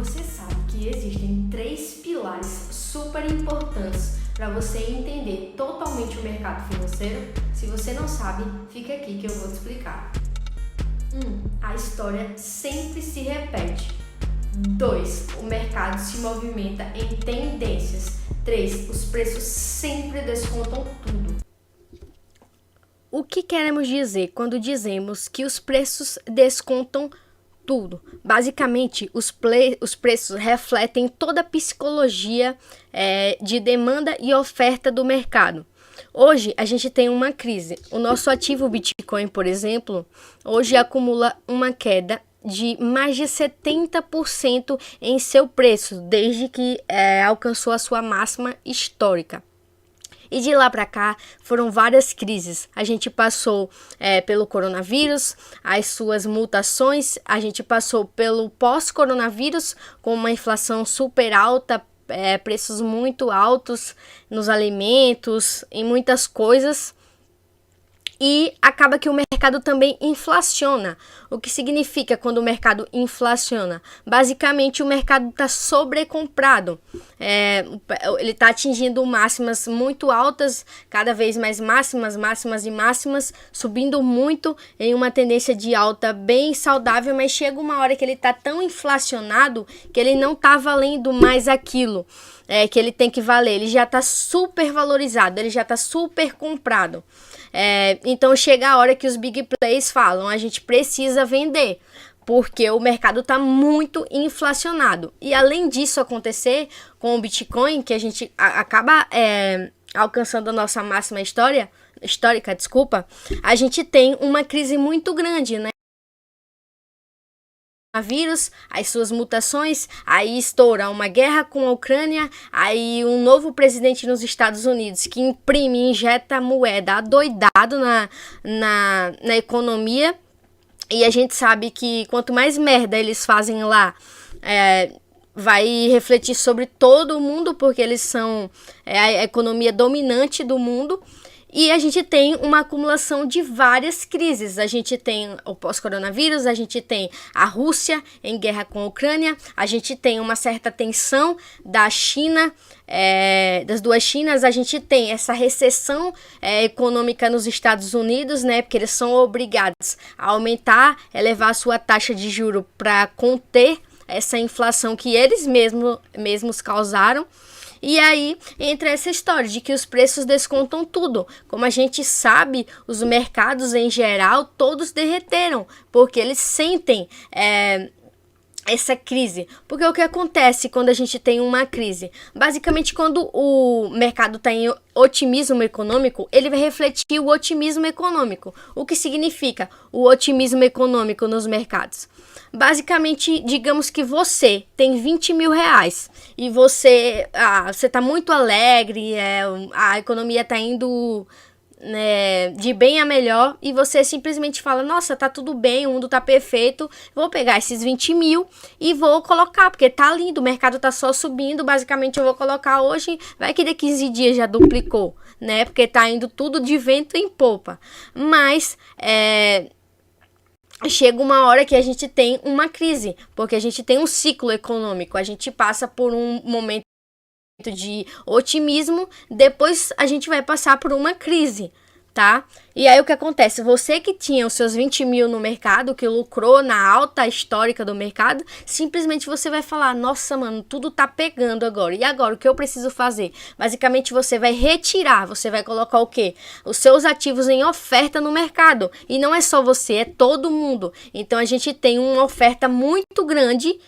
Você sabe que existem 3 pilares super importantes para você entender totalmente o mercado financeiro? Se você não sabe, fica aqui que eu vou te explicar. 1. A história sempre se repete. 2. O mercado se movimenta em tendências. 3. Os preços sempre descontam tudo. O que queremos dizer quando dizemos que os preços descontam tudo? Basicamente, os preços refletem toda a psicologia de demanda e oferta do mercado. Hoje, a gente tem uma crise. O nosso ativo Bitcoin, por exemplo, hoje acumula uma queda de mais de 70% em seu preço, desde que alcançou a sua máxima histórica. E de lá para cá foram várias crises. A gente passou pelo coronavírus, as suas mutações, a gente passou pelo pós-coronavírus com uma inflação super alta, preços muito altos nos alimentos, em muitas coisas. E acaba que o mercado também inflaciona. O que significa quando o mercado inflaciona? Basicamente, o mercado está sobrecomprado. Ele está atingindo máximas muito altas, cada vez mais máximas, máximas e máximas, subindo muito em uma tendência de alta bem saudável, mas chega uma hora que ele está tão inflacionado que ele não está valendo mais aquilo que ele tem que valer. Ele já está super valorizado, ele já está super comprado. Então chega a hora que os big players falam, a gente precisa vender, porque o mercado está muito inflacionado. E além disso acontecer com o Bitcoin, que a gente acaba alcançando a nossa máxima histórica, a gente tem uma crise muito grande, né? Vírus, as suas mutações, aí estoura uma guerra com a Ucrânia, aí um novo presidente nos Estados Unidos que injeta moeda adoidado na economia, e a gente sabe que quanto mais merda eles fazem lá, vai refletir sobre todo o mundo, porque eles são a economia dominante do mundo. E a gente tem uma acumulação de várias crises. A gente tem o pós-coronavírus, a gente tem a Rússia em guerra com a Ucrânia, a gente tem uma certa tensão da China, das duas Chinas, a gente tem essa recessão econômica nos Estados Unidos, né? Porque eles são obrigados a aumentar, elevar a sua taxa de juro para conter essa inflação que eles mesmos causaram. E aí entra essa história de que os preços descontam tudo. Como a gente sabe, os mercados em geral todos derreteram, porque eles sentem essa crise. Porque o que acontece quando a gente tem uma crise? Basicamente, quando o mercado está em otimismo econômico, ele vai refletir o otimismo econômico. O que significa o otimismo econômico nos mercados? Basicamente, digamos que você tem 20 mil reais e você está muito alegre, a economia está indo de bem a melhor, e você simplesmente fala, nossa, tá tudo bem, o mundo tá perfeito, vou pegar esses 20 mil e vou colocar, porque tá lindo, o mercado tá só subindo, basicamente eu vou colocar hoje, vai que daqui 15 dias já duplicou, né, porque tá indo tudo de vento em popa. Mas chega uma hora que a gente tem uma crise, porque a gente tem um ciclo econômico, a gente passa por um momento de otimismo, depois a gente vai passar por uma crise, tá? E aí o que acontece? Você que tinha os seus 20 mil no mercado, que lucrou na alta histórica do mercado, simplesmente você vai falar, nossa, mano, tudo tá pegando agora. E agora, o que eu preciso fazer? Basicamente, você vai retirar, você vai colocar o quê? Os seus ativos em oferta no mercado. E não é só você, é todo mundo. Então, a gente tem uma oferta muito grande,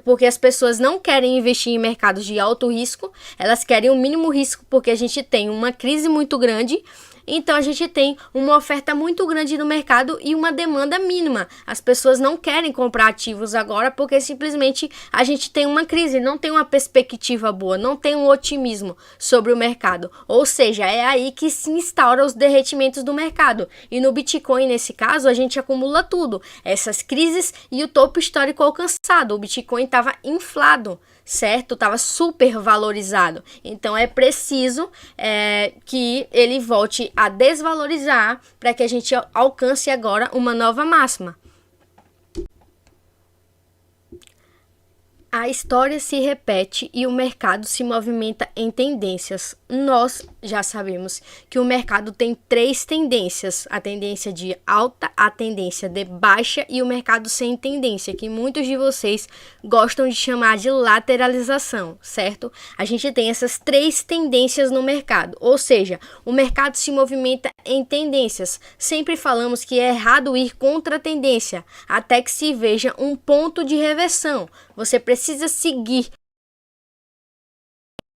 porque as pessoas não querem investir em mercados de alto risco, elas querem o mínimo risco, porque a gente tem uma crise muito grande. Então a gente tem uma oferta muito grande no mercado e uma demanda mínima. As pessoas não querem comprar ativos agora porque simplesmente a gente tem uma crise, não tem uma perspectiva boa, não tem um otimismo sobre o mercado. Ou seja, é aí que se instaura os derretimentos do mercado. E no Bitcoin, nesse caso, a gente acumula tudo. Essas crises e o topo histórico alcançado. O Bitcoin estava inflado, certo? Estava super valorizado. Então é preciso que ele volte a desvalorizar para que a gente alcance agora uma nova máxima. A história se repete e o mercado se movimenta em tendências. Nós já sabemos que o mercado tem 3 tendências: a tendência de alta, a tendência de baixa e o mercado sem tendência, que muitos de vocês gostam de chamar de lateralização, certo? A gente tem essas 3 tendências no mercado, ou seja, o mercado se movimenta em tendências. Sempre falamos que é errado ir contra a tendência, até que se veja um ponto de reversão. Você precisa seguir.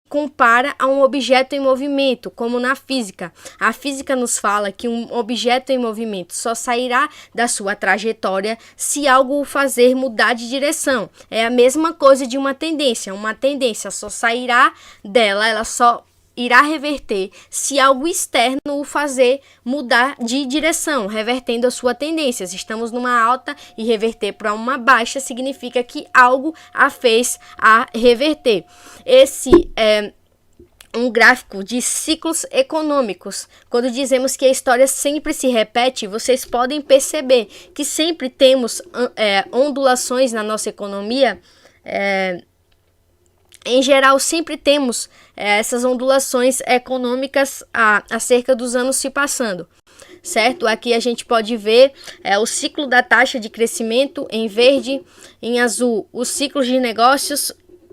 Compara a um objeto em movimento, como na física. A física nos fala que um objeto em movimento só sairá da sua trajetória se algo o fazer mudar de direção. É a mesma coisa de uma tendência. Uma tendência só sairá dela, ela só irá reverter se algo externo o fazer mudar de direção, revertendo a sua tendência. Se estamos numa alta e reverter para uma baixa, significa que algo a fez a reverter. Esse é um gráfico de ciclos econômicos. Quando dizemos que a história sempre se repete, vocês podem perceber que sempre temos ondulações na nossa economia. Em geral, sempre temos essas ondulações econômicas acerca dos anos se passando, certo? Aqui a gente pode ver o ciclo da taxa de crescimento em verde, em azul, os ciclos de negócios,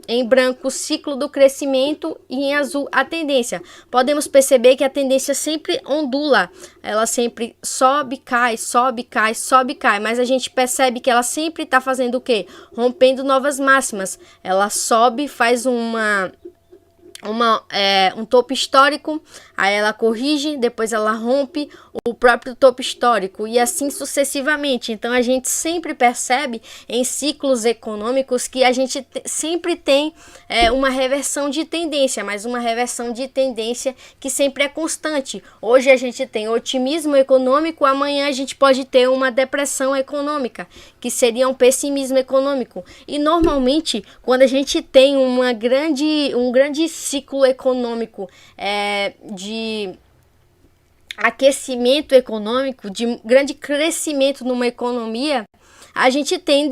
em branco, o ciclo do crescimento e em azul a tendência. Podemos perceber que a tendência sempre ondula, ela sempre sobe, cai, sobe, cai, sobe, cai, mas a gente percebe que ela sempre está fazendo o quê? Rompendo novas máximas. Ela sobe, faz um topo histórico, aí ela corrige, depois ela rompe o próprio topo histórico e assim sucessivamente. Então a gente sempre percebe em ciclos econômicos que a gente sempre tem uma reversão de tendência, mas uma reversão de tendência que sempre é constante. Hoje a gente tem otimismo econômico, amanhã a gente pode ter uma depressão econômica, que seria um pessimismo econômico. E normalmente quando a gente tem um grande ciclo econômico de aquecimento econômico, de grande crescimento numa economia, a gente tem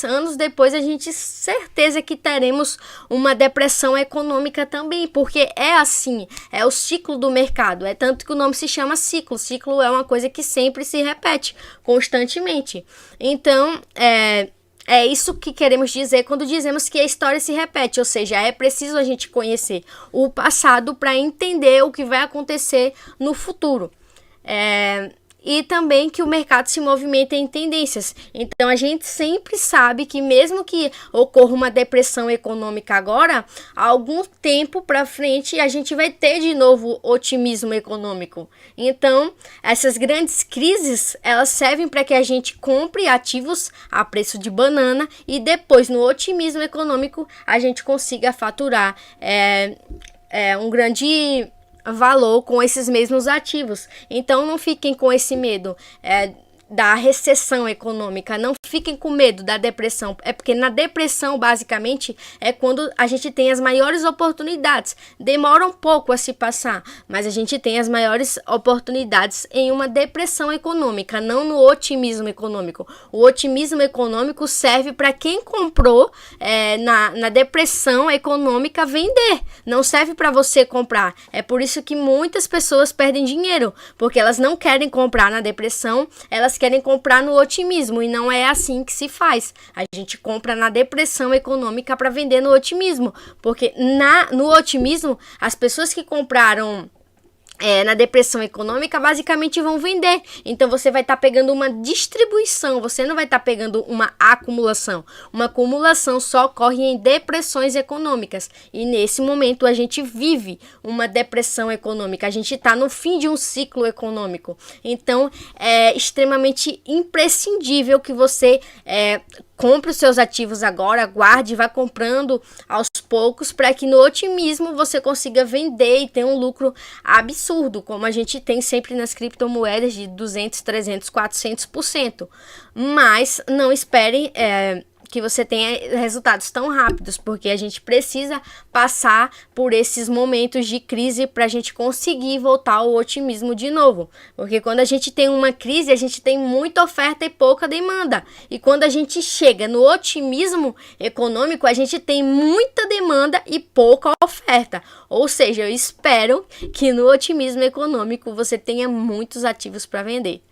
anos depois, a gente certeza que teremos uma depressão econômica também, porque é assim, é o ciclo do mercado, é tanto que o nome se chama ciclo. Ciclo é uma coisa que sempre se repete constantemente. Então, é isso que queremos dizer quando dizemos que a história se repete, ou seja, é preciso a gente conhecer o passado para entender o que vai acontecer no futuro. E também que o mercado se movimenta em tendências. Então a gente sempre sabe que mesmo que ocorra uma depressão econômica agora, algum tempo para frente a gente vai ter de novo otimismo econômico. Então essas grandes crises, elas servem para que a gente compre ativos a preço de banana e depois no otimismo econômico a gente consiga faturar um grande valor com esses mesmos ativos. Então não fiquem com esse medo da recessão econômica, não fiquem com medo da depressão, porque na depressão basicamente é quando a gente tem as maiores oportunidades. Demora um pouco a se passar, mas a gente tem as maiores oportunidades em uma depressão econômica, não no otimismo econômico. O otimismo econômico serve para quem comprou na depressão econômica vender, não serve para você comprar. É por isso que muitas pessoas perdem dinheiro, porque elas não querem comprar na depressão, elas querem comprar no otimismo, e não é assim que se faz. A gente compra na depressão econômica para vender no otimismo, porque no otimismo as pessoas que compraram na depressão econômica basicamente vão vender. Então você vai estar pegando uma distribuição, você não vai estar pegando uma acumulação. Uma acumulação só ocorre em depressões econômicas, e nesse momento a gente vive uma depressão econômica, a gente está no fim de um ciclo econômico. Então é extremamente imprescindível que você compre os seus ativos agora, guarde, vá comprando aos poucos, para que no otimismo você consiga vender e ter um lucro absurdo, como a gente tem sempre nas criptomoedas de 200, 300, 400%. Mas não esperem que você tenha resultados tão rápidos, porque a gente precisa passar por esses momentos de crise para a gente conseguir voltar ao otimismo de novo. Porque quando a gente tem uma crise, a gente tem muita oferta e pouca demanda. E quando a gente chega no otimismo econômico, a gente tem muita demanda e pouca oferta. Ou seja, eu espero que no otimismo econômico você tenha muitos ativos para vender.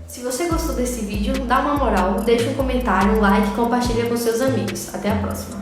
Se você gostou desse vídeo, dá uma moral, deixa um comentário, um like e compartilha com seus amigos. Até a próxima!